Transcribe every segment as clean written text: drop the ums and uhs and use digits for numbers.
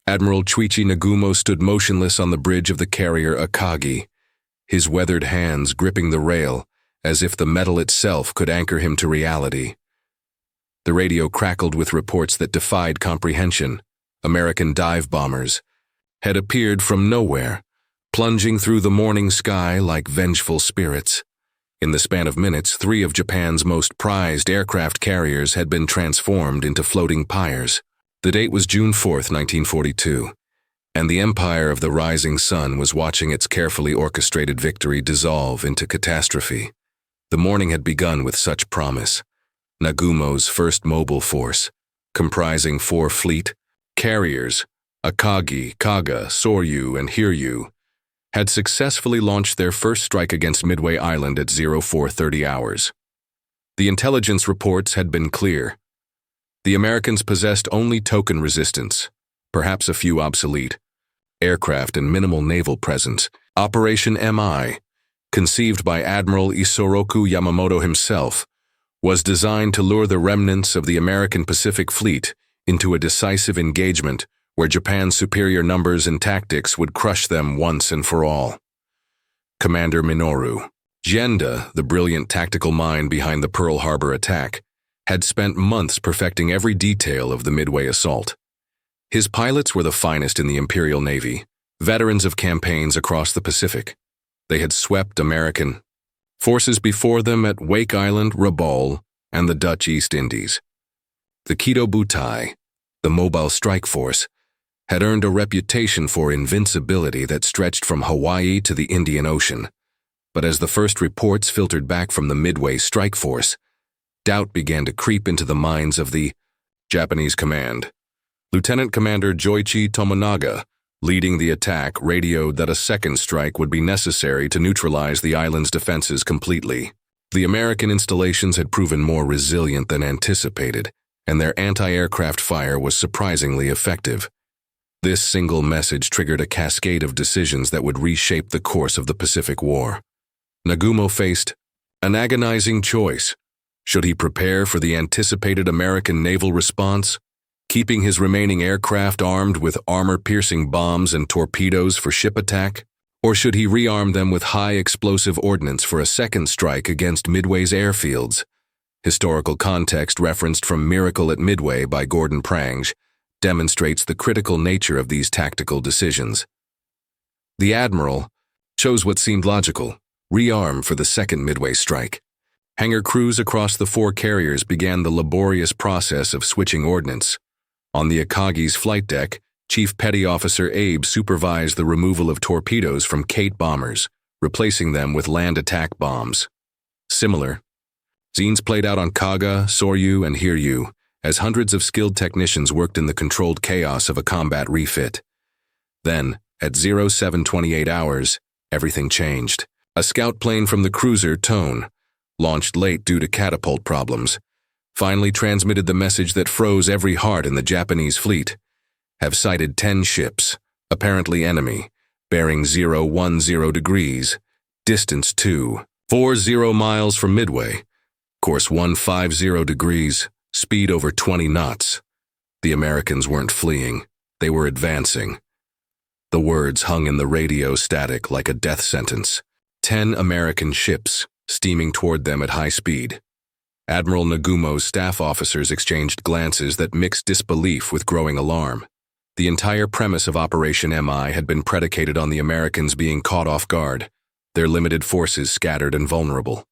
Admiral Chuichi Nagumo stood motionless on the bridge of the carrier Akagi, his weathered hands gripping the rail as if the metal itself could anchor him to reality. The radio crackled with reports that defied comprehension. American dive bombers had appeared from nowhere, plunging through the morning sky like vengeful spirits. In the span of minutes, 3 of Japan's most prized aircraft carriers had been transformed into floating pyres. The date was June 4, 1942, and the empire of the rising sun was watching its carefully orchestrated victory dissolve into catastrophe. The morning had begun with such promise. Nagumo's first mobile force, comprising 4 fleet carriers, Akagi, Kaga, Soryu, and Hiryu, had successfully launched their first strike against Midway Island at 0430 hours. The intelligence reports had been clear. The Americans possessed only token resistance, perhaps a few obsolete aircraft and minimal naval presence. Operation MI, conceived by Admiral Isoroku Yamamoto himself, was designed to lure the remnants of the American Pacific Fleet into a decisive engagement where Japan's superior numbers and tactics would crush them once and for all. Commander Minoru Genda, the brilliant tactical mind behind the Pearl Harbor attack, had spent months perfecting every detail of the Midway assault. His pilots were the finest in the Imperial Navy, veterans of campaigns across the Pacific. They had swept American forces before them at Wake Island, Rabaul, and the Dutch East Indies. The Kido Butai, the mobile strike force, had earned a reputation for invincibility that stretched from Hawaii to the Indian Ocean. But as the first reports filtered back from the Midway strike force, doubt began to creep into the minds of the Japanese command. Lieutenant Commander Joichi Tomonaga, leading the attack, radioed that a second strike would be necessary to neutralize the island's defenses completely. The American installations had proven more resilient than anticipated, and their anti-aircraft fire was surprisingly effective. This single message triggered a cascade of decisions that would reshape the course of the Pacific War. Nagumo faced an agonizing choice. Should he prepare for the anticipated American naval response, keeping his remaining aircraft armed with armor-piercing bombs and torpedoes for ship attack? Or should he rearm them with high-explosive ordnance for a second strike against Midway's airfields? Historical context referenced from Miracle at Midway by Gordon Prange demonstrates the critical nature of these tactical decisions. The Admiral chose what seemed logical: rearm for the second Midway strike. Hangar crews across the 4 carriers began the laborious process of switching ordnance. On the Akagi's flight deck, Chief Petty Officer Abe supervised the removal of torpedoes from Kate bombers, replacing them with land attack bombs. Similar scenes played out on Kaga, Soryu, and Hiryu, as hundreds of skilled technicians worked in the controlled chaos of a combat refit. Then, at 0728 hours, everything changed. A scout plane from the cruiser Tone, launched late due to catapult problems, finally transmitted the message that froze every heart in the Japanese fleet. Have sighted 10 ships, apparently enemy, bearing 010 degrees, distance 240 miles from Midway, course 150 degrees, speed over 20 knots. The Americans weren't fleeing, they were advancing. The words hung in the radio static like a death sentence. 10 American ships, steaming toward them at high speed. Admiral Nagumo's staff officers exchanged glances that mixed disbelief with growing alarm. The entire premise of Operation MI had been predicated on the Americans being caught off guard, their limited forces scattered and vulnerable.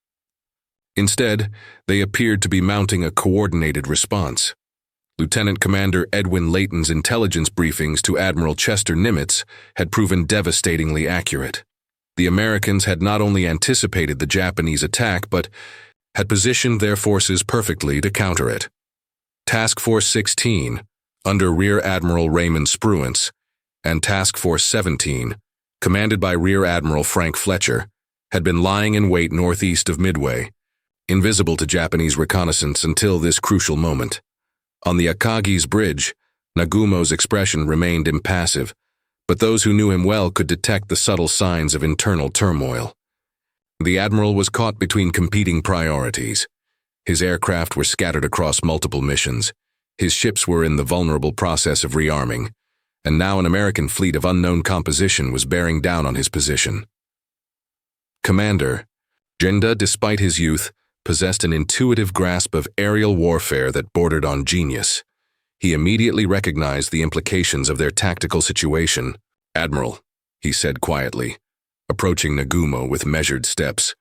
Instead, they appeared to be mounting a coordinated response. Lieutenant Commander Edwin Layton's intelligence briefings to Admiral Chester Nimitz had proven devastatingly accurate. The Americans had not only anticipated the Japanese attack, but had positioned their forces perfectly to counter it. Task Force 16, under Rear Admiral Raymond Spruance, and Task Force 17, commanded by Rear Admiral Frank Fletcher, had been lying in wait northeast of Midway, invisible to Japanese reconnaissance until this crucial moment. On the Akagi's bridge, Nagumo's expression remained impassive, but those who knew him well could detect the subtle signs of internal turmoil. The Admiral was caught between competing priorities. His aircraft were scattered across multiple missions. His ships were in the vulnerable process of rearming, and now an American fleet of unknown composition was bearing down on his position. Commander Genda, despite his youth, possessed an intuitive grasp of aerial warfare that bordered on genius. He immediately recognized the implications of their tactical situation. "Admiral," he said quietly, approaching Nagumo with measured steps,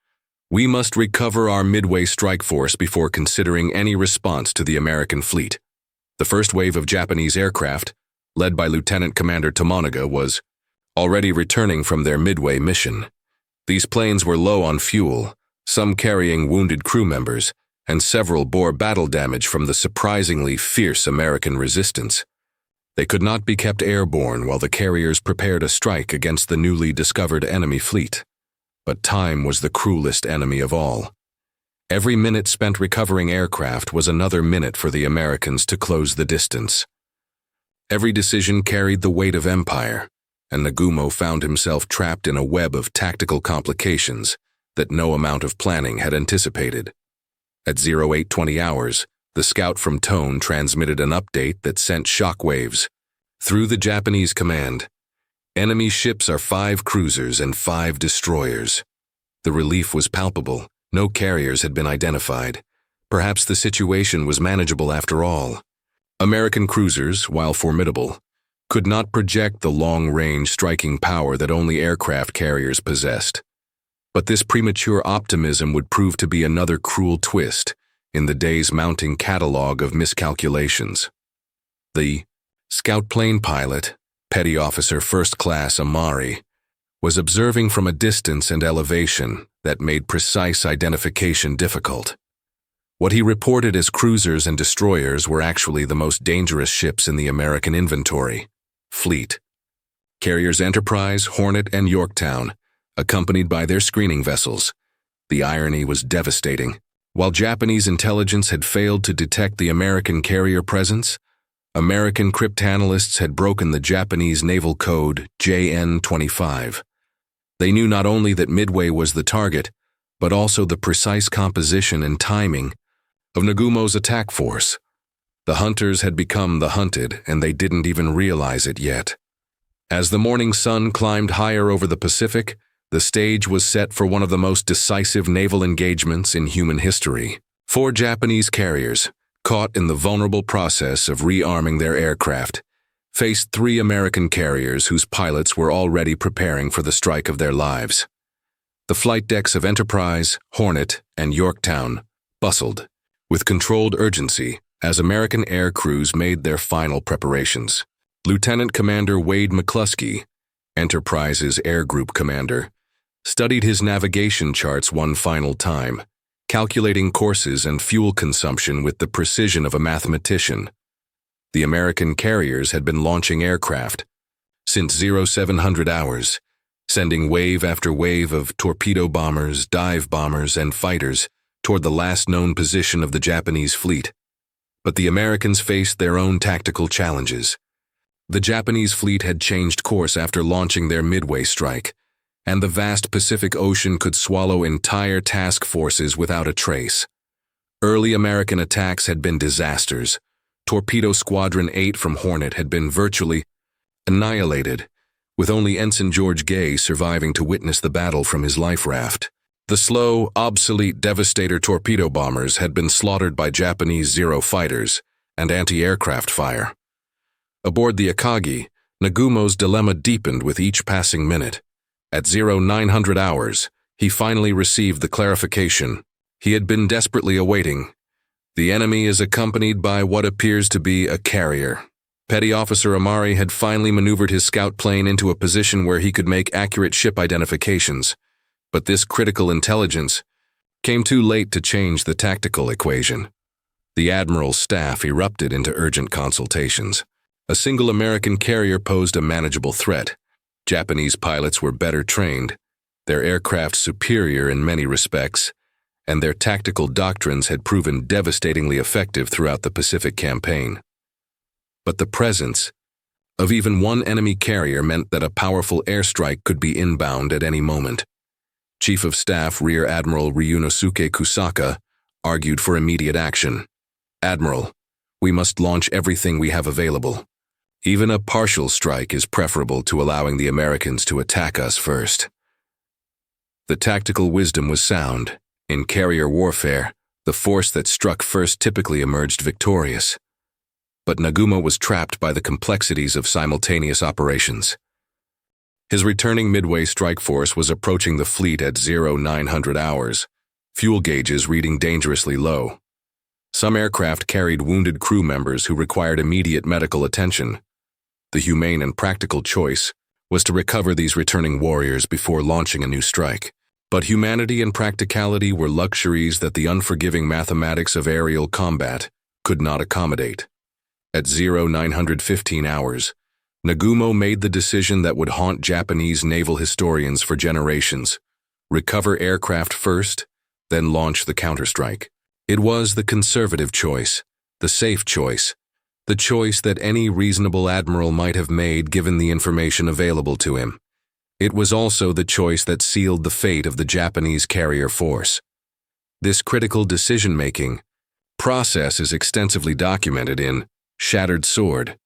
"we must recover our Midway strike force before considering any response to the American fleet." The first wave of Japanese aircraft, led by Lieutenant Commander Tomonaga, was already returning from their Midway mission. These planes were low on fuel, some carrying wounded crew members, and several bore battle damage from the surprisingly fierce American resistance. They could not be kept airborne while the carriers prepared a strike against the newly discovered enemy fleet. But time was the cruelest enemy of all. Every minute spent recovering aircraft was another minute for the Americans to close the distance. Every decision carried the weight of empire, and Nagumo found himself trapped in a web of tactical complications that no amount of planning had anticipated. At 0820 hours, the scout from Tone transmitted an update that sent shockwaves through the Japanese command. "Enemy ships are 5 cruisers and 5 destroyers." The relief was palpable. No carriers had been identified. Perhaps the situation was manageable after all. American cruisers, while formidable, could not project the long-range striking power that only aircraft carriers possessed. But this premature optimism would prove to be another cruel twist in the day's mounting catalog of miscalculations. The scout plane pilot, Petty Officer First Class Amari, was observing from a distance and elevation that made precise identification difficult. What he reported as cruisers and destroyers were actually the most dangerous ships in the American inventory fleet. Carriers Enterprise, Hornet, and Yorktown, accompanied by their screening vessels. The irony was devastating. While Japanese intelligence had failed to detect the American carrier presence, American cryptanalysts had broken the Japanese naval code JN-25. They knew not only that Midway was the target, but also the precise composition and timing of Nagumo's attack force. The hunters had become the hunted, and they didn't even realize it yet. As the morning sun climbed higher over the Pacific, the stage was set for one of the most decisive naval engagements in human history. 4 Japanese carriers, caught in the vulnerable process of rearming their aircraft, faced 3 American carriers whose pilots were already preparing for the strike of their lives. The flight decks of Enterprise, Hornet, and Yorktown bustled with controlled urgency as American air crews made their final preparations. Lieutenant Commander Wade McCluskey, Enterprise's air group commander, studied his navigation charts one final time, calculating courses and fuel consumption with the precision of a mathematician. The American carriers had been launching aircraft since 0700 hours, sending wave after wave of torpedo bombers, dive bombers, and fighters toward the last known position of the Japanese fleet. But the Americans faced their own tactical challenges. The Japanese fleet had changed course after launching their Midway strike, and the vast Pacific Ocean could swallow entire task forces without a trace. Early American attacks had been disasters. Torpedo Squadron 8 from Hornet had been virtually annihilated, with only Ensign George Gay surviving to witness the battle from his life raft. The slow, obsolete Devastator torpedo bombers had been slaughtered by Japanese Zero fighters and anti-aircraft fire. Aboard the Akagi, Nagumo's dilemma deepened with each passing minute. At 0900 hours, he finally received the clarification he had been desperately awaiting. The enemy is accompanied by what appears to be a carrier. Petty Officer Amari had finally maneuvered his scout plane into a position where he could make accurate ship identifications. But this critical intelligence came too late to change the tactical equation. The Admiral's staff erupted into urgent consultations. A single American carrier posed a manageable threat. Japanese pilots were better trained, their aircraft superior in many respects, and their tactical doctrines had proven devastatingly effective throughout the Pacific campaign. But the presence of even one enemy carrier meant that a powerful airstrike could be inbound at any moment. Chief of Staff Rear Admiral Ryunosuke Kusaka argued for immediate action. "Admiral, we must launch everything we have available. Even a partial strike is preferable to allowing the Americans to attack us first. The tactical wisdom was sound. In carrier warfare, the force that struck first typically emerged victorious. But Nagumo was trapped by the complexities of simultaneous operations. His returning Midway strike force was approaching the fleet at 0900 hours, fuel gauges reading dangerously low. Some aircraft carried wounded crew members who required immediate medical attention. The humane and practical choice was to recover these returning warriors before launching a new strike. But humanity and practicality were luxuries that the unforgiving mathematics of aerial combat could not accommodate. At 0915 hours, Nagumo made the decision that would haunt Japanese naval historians for generations: recover aircraft first, then launch the counterstrike. It was the conservative choice, the safe choice, the choice that any reasonable admiral might have made given the information available to him. It was also the choice that sealed the fate of the Japanese carrier force. This critical decision-making process is extensively documented in Shattered Sword,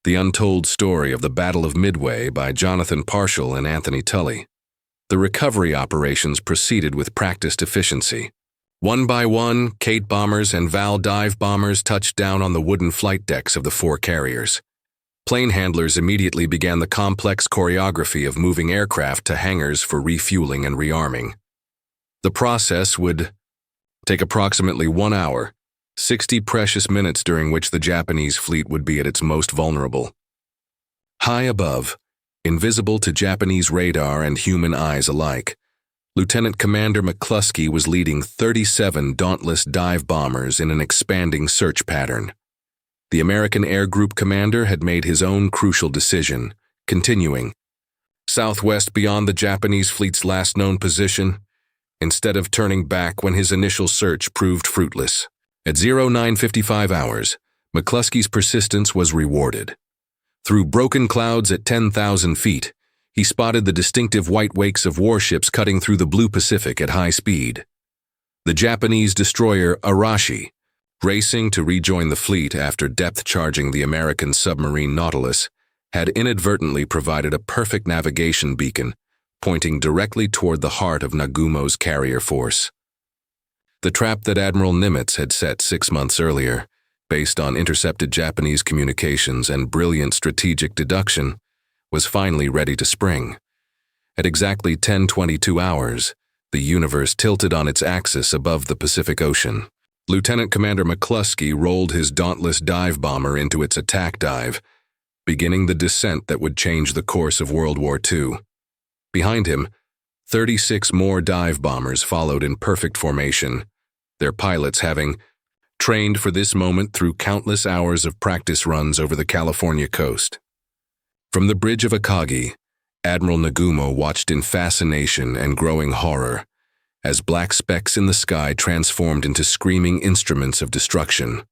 The Untold Story of the Battle of Midway by Jonathan Parshall and Anthony Tully. The recovery operations proceeded with practiced efficiency. One by one, Kate bombers and Val dive bombers touched down on the wooden flight decks of the four carriers. Plane handlers immediately began the complex choreography of moving aircraft to hangars for refueling and rearming. The process would take approximately 1 hour, 60 precious minutes during which the Japanese fleet would be at its most vulnerable. High above, invisible to Japanese radar and human eyes alike, Lieutenant Commander McCluskey was leading 37 dauntless dive bombers in an expanding search pattern. The American Air Group commander had made his own crucial decision, continuing southwest beyond the Japanese fleet's last known position, instead of turning back when his initial search proved fruitless. At 0955 hours, McCluskey's persistence was rewarded. Through broken clouds at 10,000 feet, he spotted the distinctive white wakes of warships cutting through the blue Pacific at high speed. The Japanese destroyer Arashi, racing to rejoin the fleet after depth-charging the American submarine Nautilus, had inadvertently provided a perfect navigation beacon, pointing directly toward the heart of Nagumo's carrier force. The trap that Admiral Nimitz had set 6 months earlier, based on intercepted Japanese communications and brilliant strategic deduction, was finally ready to spring. At exactly 10:22 hours, the universe tilted on its axis above the Pacific Ocean. Lieutenant Commander McCluskey rolled his dauntless dive bomber into its attack dive, beginning the descent that would change the course of World War II. Behind him, 36 more dive bombers followed in perfect formation, their pilots having trained for this moment through countless hours of practice runs over the California coast. From the bridge of Akagi, Admiral Nagumo watched in fascination and growing horror as black specks in the sky transformed into screaming instruments of destruction.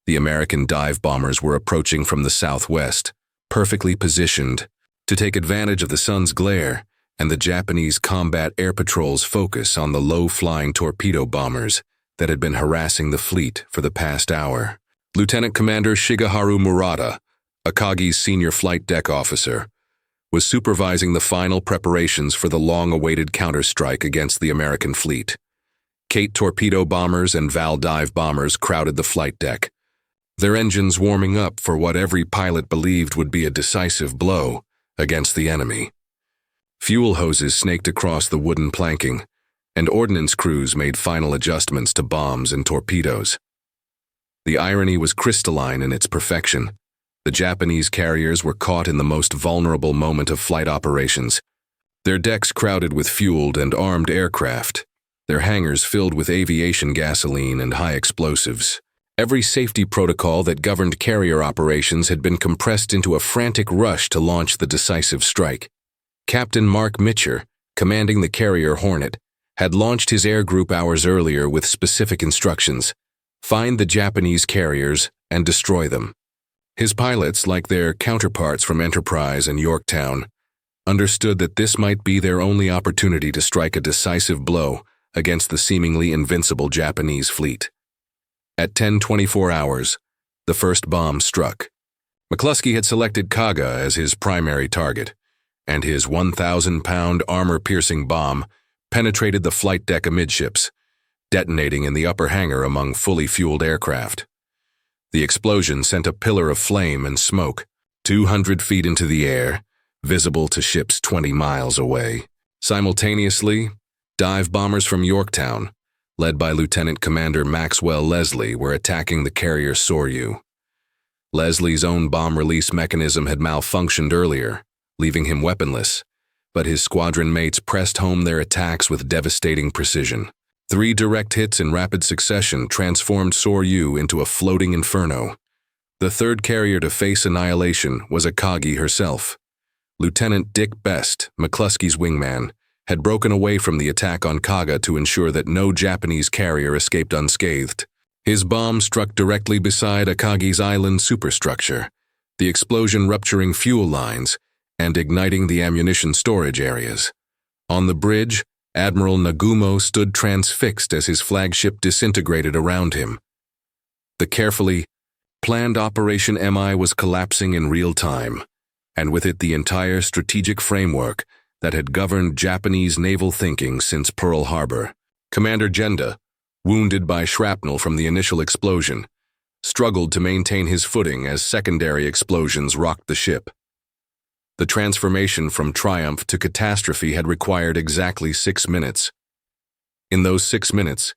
The American dive bombers were approaching from the southwest, perfectly positioned to take advantage of the sun's glare and the Japanese combat air patrol's focus on the low-flying torpedo bombers that had been harassing the fleet for the past hour. Lieutenant Commander Shigeharu Murata, Akagi's senior flight deck officer, was supervising the final preparations for the long-awaited counterstrike against the American fleet. Kate torpedo bombers and Val dive bombers crowded the flight deck, their engines warming up for what every pilot believed would be a decisive blow against the enemy. Fuel hoses snaked across the wooden planking, and ordnance crews made final adjustments to bombs and torpedoes. The irony was crystalline in its perfection. The Japanese carriers were caught in the most vulnerable moment of flight operations, their decks crowded with fueled and armed aircraft, their hangars filled with aviation gasoline and high explosives. Every safety protocol that governed carrier operations had been compressed into a frantic rush to launch the decisive strike. Captain Mark Mitcher, commanding the carrier Hornet, had launched his air group hours earlier with specific instructions: find the Japanese carriers and destroy them. His pilots, like their counterparts from Enterprise and Yorktown, understood that this might be their only opportunity to strike a decisive blow against the seemingly invincible Japanese fleet. At 10:24 hours, the first bomb struck. McCluskey had selected Kaga as his primary target, and his 1,000-pound armor-piercing bomb penetrated the flight deck amidships, detonating in the upper hangar among fully fueled aircraft. The explosion sent a pillar of flame and smoke 200 feet into the air, visible to ships 20 miles away. Simultaneously, dive bombers from Yorktown, led by Lieutenant Commander Maxwell Leslie, were attacking the carrier Soryu. Leslie's own bomb release mechanism had malfunctioned earlier, leaving him weaponless, but his squadron mates pressed home their attacks with devastating precision. 3 direct hits in rapid succession transformed Soryu into a floating inferno. The third carrier to face annihilation was Akagi herself. Lieutenant Dick Best, McCluskey's wingman, had broken away from the attack on Kaga to ensure that no Japanese carrier escaped unscathed. His bomb struck directly beside Akagi's island superstructure, the explosion rupturing fuel lines and igniting the ammunition storage areas. On the bridge, Admiral Nagumo stood transfixed as his flagship disintegrated around him. The carefully planned Operation MI was collapsing in real time, and with it the entire strategic framework that had governed Japanese naval thinking since Pearl Harbor. Commander Genda, wounded by shrapnel from the initial explosion, struggled to maintain his footing as secondary explosions rocked the ship. The transformation from triumph to catastrophe had required exactly 6 minutes. In those 6 minutes,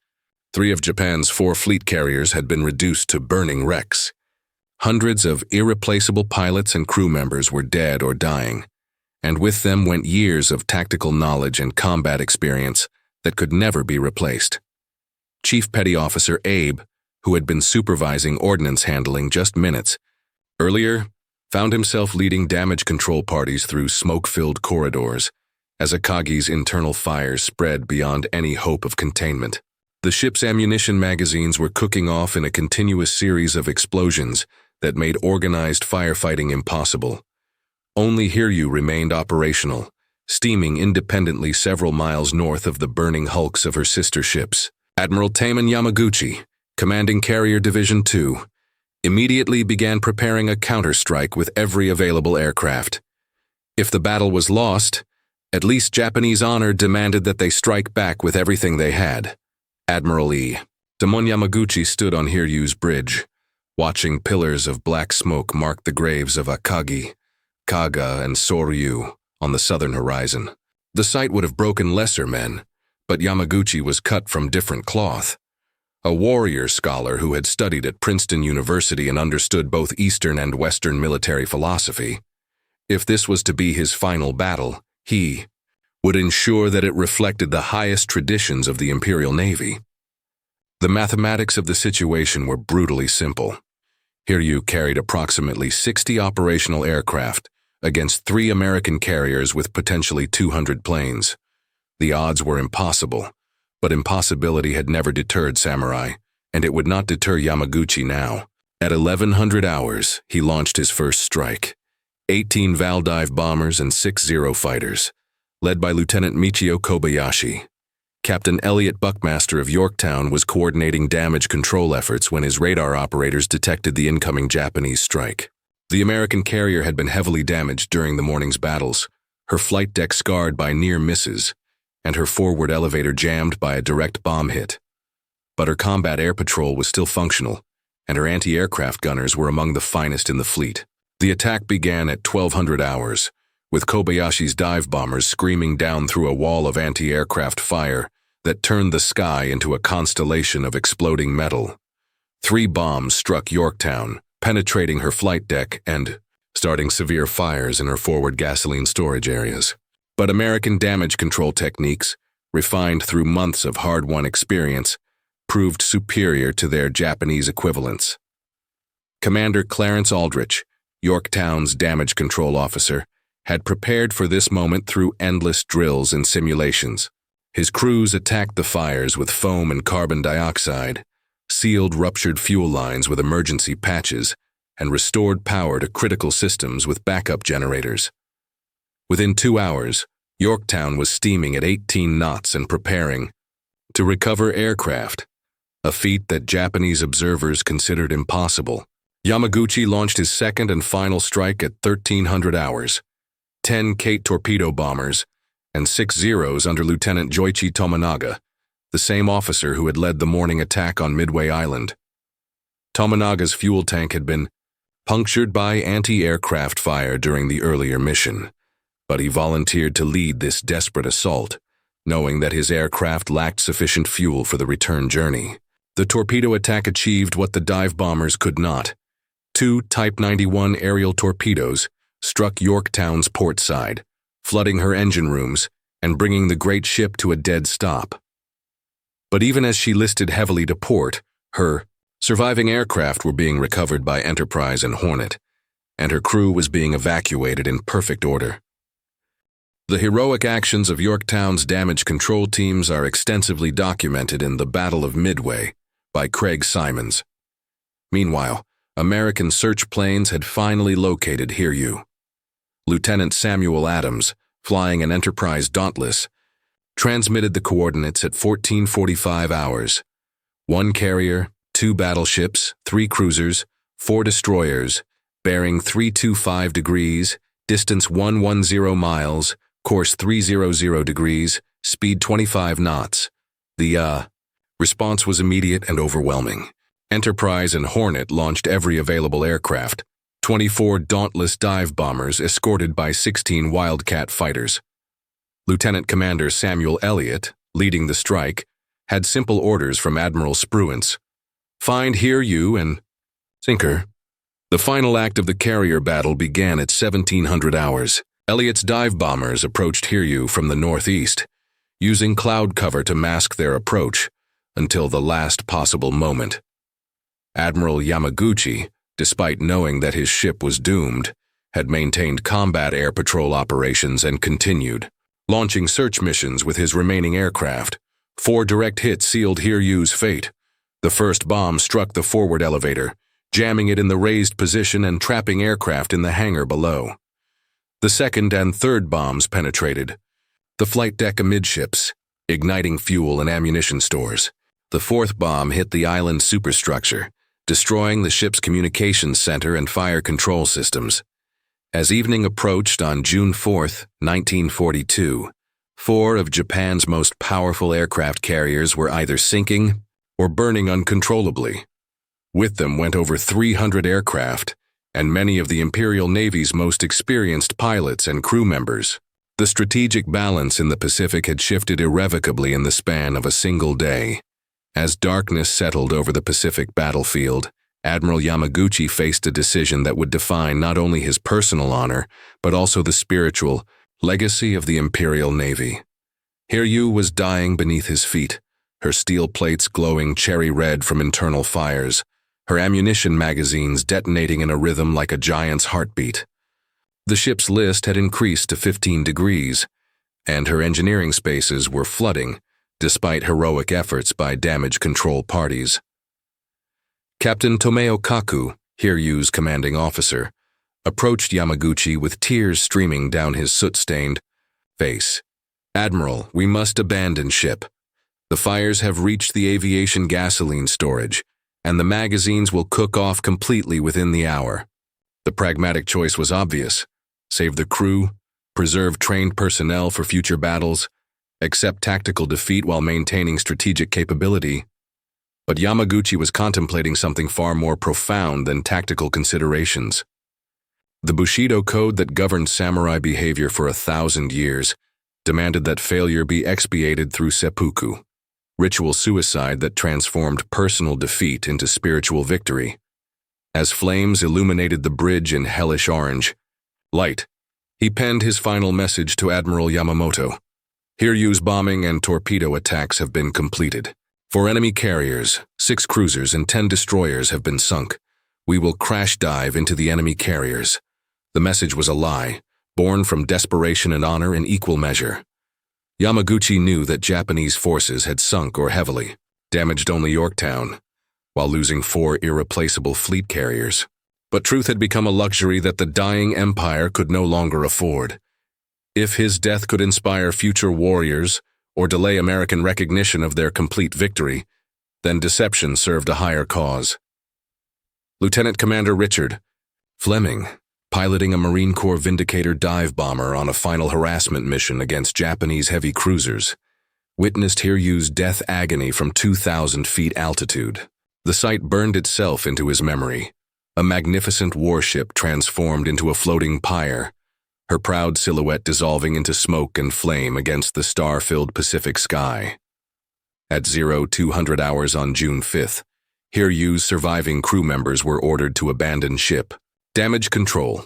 3 of Japan's 4 fleet carriers had been reduced to burning wrecks. Hundreds of irreplaceable pilots and crew members were dead or dying, and with them went years of tactical knowledge and combat experience that could never be replaced. Chief Petty Officer Abe, who had been supervising ordnance handling just minutes earlier, found himself leading damage control parties through smoke-filled corridors as Akagi's internal fires spread beyond any hope of containment. The ship's ammunition magazines were cooking off in a continuous series of explosions that made organized firefighting impossible. Only Hiryu remained operational, steaming independently several miles north of the burning hulks of her sister ships. Admiral Taman Yamaguchi, commanding Carrier Division 2, immediately began preparing a counterstrike with every available aircraft. If the battle was lost, at least Japanese honor demanded that they strike back with everything they had. Admiral E. Damon Yamaguchi stood on Hiryu's bridge, watching pillars of black smoke mark the graves of Akagi, Kaga, and Soryu on the southern horizon. The sight would have broken lesser men, but Yamaguchi was cut from different cloth. A warrior scholar who had studied at Princeton University and understood both Eastern and Western military philosophy. If this was to be his final battle, he would ensure that it reflected the highest traditions of the Imperial Navy. The mathematics of the situation were brutally simple. Hiryu carried approximately 60 operational aircraft against 3 American carriers with potentially 200 planes. The odds were impossible, but impossibility had never deterred Samurai, and it would not deter Yamaguchi now. At 1100 hours, he launched his first strike. 18 Valdive bombers and 6 Zero fighters, led by Lieutenant Michio Kobayashi. Captain Elliot Buckmaster of Yorktown was coordinating damage control efforts when his radar operators detected the incoming Japanese strike. The American carrier had been heavily damaged during the morning's battles, her flight deck scarred by near misses, and her forward elevator jammed by a direct bomb hit. But her combat air patrol was still functional, and her anti-aircraft gunners were among the finest in the fleet. The attack began at 1200 hours, with Kobayashi's dive bombers screaming down through a wall of anti-aircraft fire that turned the sky into a constellation of exploding metal. 3 bombs struck Yorktown, penetrating her flight deck and starting severe fires in her forward gasoline storage areas. But American damage control techniques, refined through months of hard-won experience, proved superior to their Japanese equivalents. Commander Clarence Aldrich, Yorktown's damage control officer, had prepared for this moment through endless drills and simulations. His crews attacked the fires with foam and carbon dioxide, sealed ruptured fuel lines with emergency patches, and restored power to critical systems with backup generators. Within 2 hours, Yorktown was steaming at 18 knots and preparing to recover aircraft, a feat that Japanese observers considered impossible. Yamaguchi launched his second and final strike at 1300 hours. 10 Kate torpedo bombers, and 6 Zeros under Lieutenant Joichi Tominaga, the same officer who had led the morning attack on Midway Island. Tominaga's fuel tank had been punctured by anti-aircraft fire during the earlier mission, but he volunteered to lead this desperate assault, knowing that his aircraft lacked sufficient fuel for the return journey. The torpedo attack achieved what the dive bombers could not. 2 Type 91 aerial torpedoes struck Yorktown's port side, flooding her engine rooms and bringing the great ship to a dead stop. But even as she listed heavily to port, her surviving aircraft were being recovered by Enterprise and Hornet, and her crew was being evacuated in perfect order. The heroic actions of Yorktown's damage control teams are extensively documented in The Battle of Midway by Craig Simons. Meanwhile, American search planes had finally located Hiryu. Lieutenant Samuel Adams, flying an Enterprise Dauntless, transmitted the coordinates at 1445 hours. 1 carrier, 2 battleships, 3 cruisers, 4 destroyers, bearing 325 degrees, distance 110 miles, course 300 degrees, speed 25 knots. The response was immediate and overwhelming. Enterprise and Hornet launched every available aircraft, 24 Dauntless dive bombers escorted by 16 Wildcat fighters. Lieutenant Commander Samuel Elliott, leading the strike, had simple orders from Admiral Spruance: find Hiryu and sink her. The final act of the carrier battle began at 1700 hours. Elliott's dive bombers approached Hiryu from the northeast, using cloud cover to mask their approach until the last possible moment. Admiral Yamaguchi, despite knowing that his ship was doomed, had maintained combat air patrol operations and continued, launching search missions with his remaining aircraft. 4 direct hits sealed Hiryu's fate. The first bomb struck the forward elevator, jamming it in the raised position and trapping aircraft in the hangar below. The second and third bombs penetrated the flight deck amidships, igniting fuel and ammunition stores. The fourth bomb hit the island superstructure, destroying the ship's communications center and fire control systems. As evening approached on June 4, 1942, 4 of Japan's most powerful aircraft carriers were either sinking or burning uncontrollably. With them went over 300 aircraft and many of the Imperial Navy's most experienced pilots and crew members. The strategic balance in the Pacific had shifted irrevocably in the span of a single day. As darkness settled over the Pacific battlefield, Admiral Yamaguchi faced a decision that would define not only his personal honor, but also the spiritual legacy of the Imperial Navy. Hiryu was dying beneath his feet, her steel plates glowing cherry red from internal fires, her ammunition magazines detonating in a rhythm like a giant's heartbeat. The ship's list had increased to 15 degrees, and her engineering spaces were flooding, despite heroic efforts by damage control parties. Captain Tomeo Kaku, Hiryu's commanding officer, approached Yamaguchi with tears streaming down his soot-stained face. "Admiral, we must abandon ship. The fires have reached the aviation gasoline storage, and the magazines will cook off completely within the hour." The pragmatic choice was obvious: save the crew, preserve trained personnel for future battles, accept tactical defeat while maintaining strategic capability. But Yamaguchi was contemplating something far more profound than tactical considerations. The Bushido code that governed samurai behavior for 1,000 years demanded that failure be expiated through seppuku, ritual suicide that transformed personal defeat into spiritual victory. As flames illuminated the bridge in hellish orange light, he penned his final message to Admiral Yamamoto: "Hiryu's bombing and torpedo attacks have been completed. 4 enemy carriers, 6 cruisers, and 10 destroyers have been sunk. We will crash dive into the enemy carriers." The message was a lie, born from desperation and honor in equal measure. Yamaguchi knew that Japanese forces had sunk or heavily damaged only Yorktown, while losing 4 irreplaceable fleet carriers. But truth had become a luxury that the dying empire could no longer afford. If his death could inspire future warriors or delay American recognition of their complete victory, then deception served a higher cause. Lieutenant Commander Richard Fleming, piloting a Marine Corps Vindicator dive bomber on a final harassment mission against Japanese heavy cruisers, witnessed Hiryu's death agony from 2,000 feet altitude. The sight burned itself into his memory, a magnificent warship transformed into a floating pyre, her proud silhouette dissolving into smoke and flame against the star-filled Pacific sky. At 0200 hours on June 5th, Hiryu's surviving crew members were ordered to abandon ship. Damage control.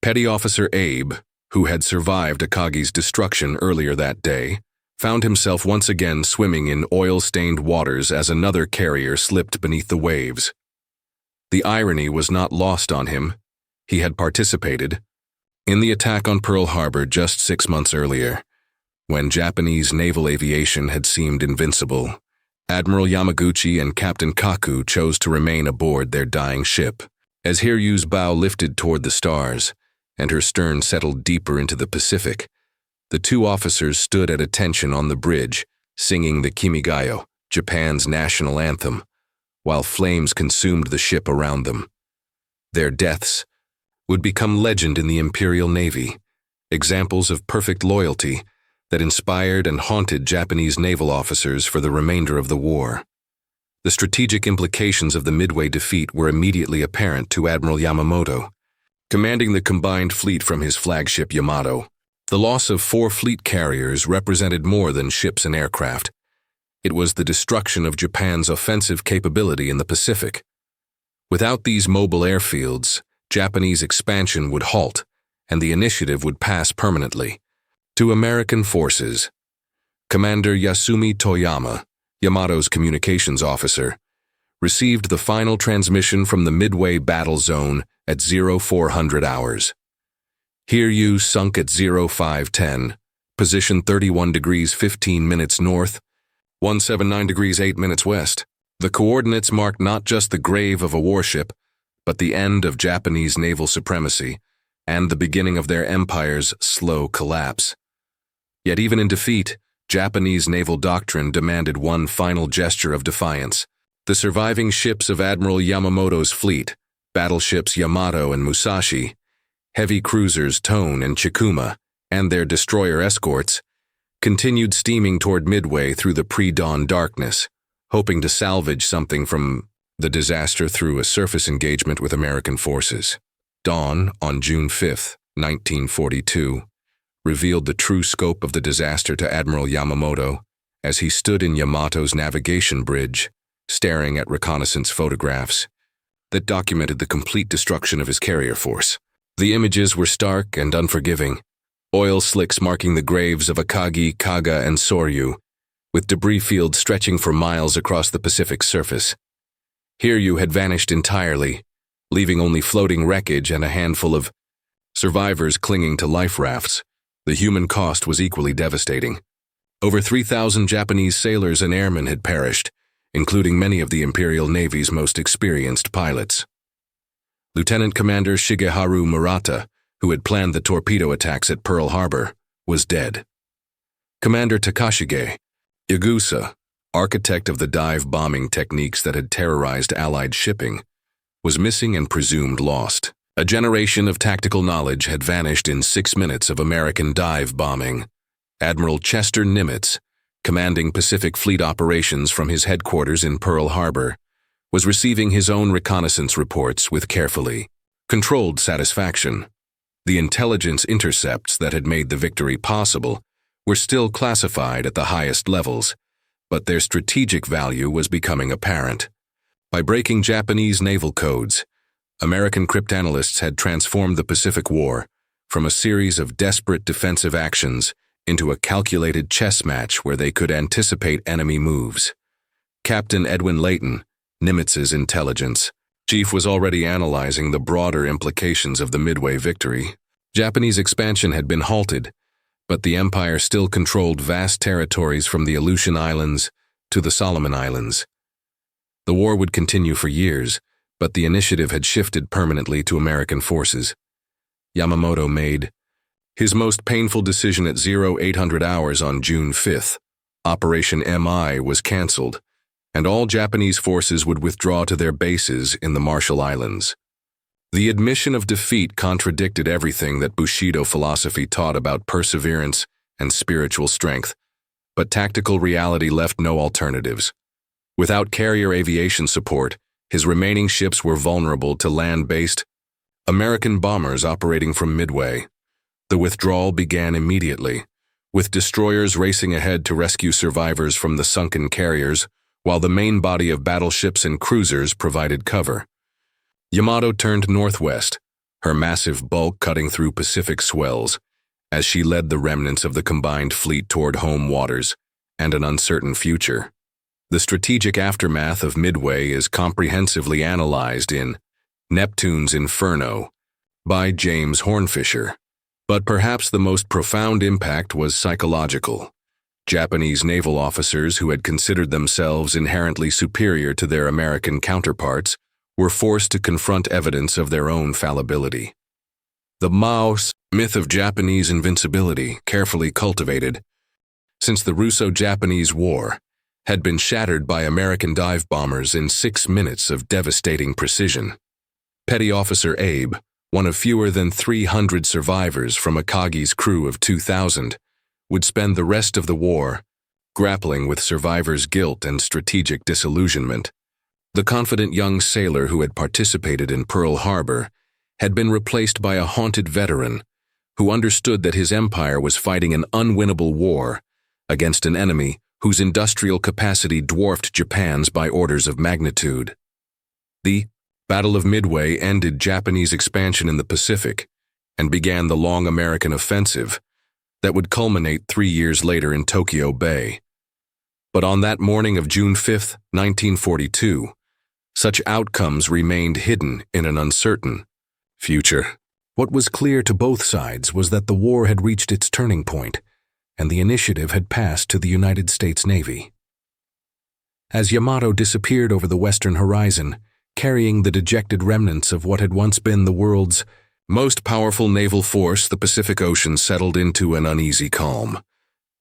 Petty Officer Abe, who had survived Akagi's destruction earlier that day, found himself once again swimming in oil-stained waters as another carrier slipped beneath the waves. The irony was not lost on him. He had participated in the attack on Pearl Harbor just 6 months earlier, when Japanese naval aviation had seemed invincible. Admiral Yamaguchi and Captain Kaku chose to remain aboard their dying ship. As Hiryu's bow lifted toward the stars, and her stern settled deeper into the Pacific, the two officers stood at attention on the bridge, singing the Kimigayo, Japan's national anthem, while flames consumed the ship around them. Their deaths would become legend in the Imperial Navy, examples of perfect loyalty that inspired and haunted Japanese naval officers for the remainder of the war. The strategic implications of the Midway defeat were immediately apparent to Admiral Yamamoto. Commanding the combined fleet from his flagship Yamato, the loss of 4 fleet carriers represented more than ships and aircraft. It was the destruction of Japan's offensive capability in the Pacific. Without these mobile airfields, Japanese expansion would halt, and the initiative would pass permanently. To American forces, Commander Yasumi Toyama, Yamato's communications officer, received the final transmission from the Midway battle zone at 0400 hours. Hiryu sunk at 0510, position 31 degrees 15 minutes north, 179 degrees 8 minutes west. The coordinates marked not just the grave of a warship, but the end of Japanese naval supremacy and the beginning of their empire's slow collapse. Yet even in defeat, Japanese naval doctrine demanded one final gesture of defiance. The surviving ships of Admiral Yamamoto's fleet, battleships Yamato and Musashi, heavy cruisers Tone and Chikuma, and their destroyer escorts, continued steaming toward Midway through the pre-dawn darkness, hoping to salvage something from the disaster through a surface engagement with American forces. Dawn on June 5, 1942, revealed the true scope of the disaster to Admiral Yamamoto as he stood in Yamato's navigation bridge, staring at reconnaissance photographs that documented the complete destruction of his carrier force. The images were stark and unforgiving, oil slicks marking the graves of Akagi, Kaga, and Soryu, with debris fields stretching for miles across the Pacific surface. Hiryu had vanished entirely, leaving only floating wreckage and a handful of survivors clinging to life rafts. The human cost was equally devastating. Over 3,000 Japanese sailors and airmen had perished, including many of the Imperial Navy's most experienced pilots. Lieutenant Commander Shigeharu Murata, who had planned the torpedo attacks at Pearl Harbor, was dead. Commander Takashige Yagusa, architect of the dive bombing techniques that had terrorized Allied shipping, was missing and presumed lost. A generation of tactical knowledge had vanished in 6 minutes of American dive bombing. Admiral Chester Nimitz, commanding Pacific Fleet operations from his headquarters in Pearl Harbor, was receiving his own reconnaissance reports with carefully controlled satisfaction. The intelligence intercepts that had made the victory possible were still classified at the highest levels, but their strategic value was becoming apparent. By breaking Japanese naval codes, American cryptanalysts had transformed the Pacific War from a series of desperate defensive actions into a calculated chess match where they could anticipate enemy moves. Captain Edwin Layton, Nimitz's intelligence chief, was already analyzing the broader implications of the Midway victory. Japanese expansion had been halted, but the empire still controlled vast territories from the Aleutian Islands to the Solomon Islands. The war would continue for years, but the initiative had shifted permanently to American forces. Yamamoto made his most painful decision at 0800 hours on June 5th. Operation MI was canceled, and all Japanese forces would withdraw to their bases in the Marshall Islands. The admission of defeat contradicted everything that Bushido philosophy taught about perseverance and spiritual strength, but tactical reality left no alternatives. Without carrier aviation support, his remaining ships were vulnerable to land-based American bombers operating from Midway. The withdrawal began immediately, with destroyers racing ahead to rescue survivors from the sunken carriers, while the main body of battleships and cruisers provided cover. Yamato turned northwest, her massive bulk cutting through Pacific swells, as she led the remnants of the combined fleet toward home waters and an uncertain future. The strategic aftermath of Midway is comprehensively analyzed in Neptune's Inferno by James Hornfisher. But perhaps the most profound impact was psychological. Japanese naval officers who had considered themselves inherently superior to their American counterparts were forced to confront evidence of their own fallibility. The Mao's myth of Japanese invincibility, carefully cultivated since the Russo-Japanese War, had been shattered by American dive bombers in 6 minutes of devastating precision. Petty Officer Abe, one of fewer than 300 survivors from Akagi's crew of 2,000, would spend the rest of the war grappling with survivors' guilt and strategic disillusionment. The confident young sailor who had participated in Pearl Harbor had been replaced by a haunted veteran who understood that his empire was fighting an unwinnable war against an enemy whose industrial capacity dwarfed Japan's by orders of magnitude. The Battle of Midway ended Japanese expansion in the Pacific and began the long American offensive that would culminate 3 years later in Tokyo Bay. But on that morning of June 5, 1942, such outcomes remained hidden in an uncertain future. What was clear to both sides was that the war had reached its turning point, and the initiative had passed to the United States Navy. As Yamato disappeared over the western horizon, carrying the dejected remnants of what had once been the world's most powerful naval force, the Pacific Ocean settled into an uneasy calm.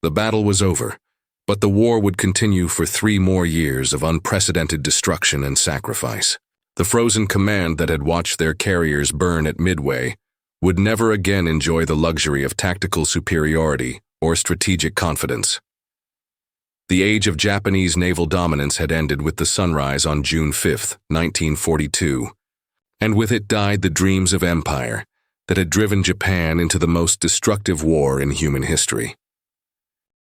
The battle was over, but the war would continue for 3 more years of unprecedented destruction and sacrifice. The frozen command that had watched their carriers burn at Midway would never again enjoy the luxury of tactical superiority or strategic confidence. The age of Japanese naval dominance had ended with the sunrise on June 5, 1942, and with it died the dreams of empire that had driven Japan into the most destructive war in human history.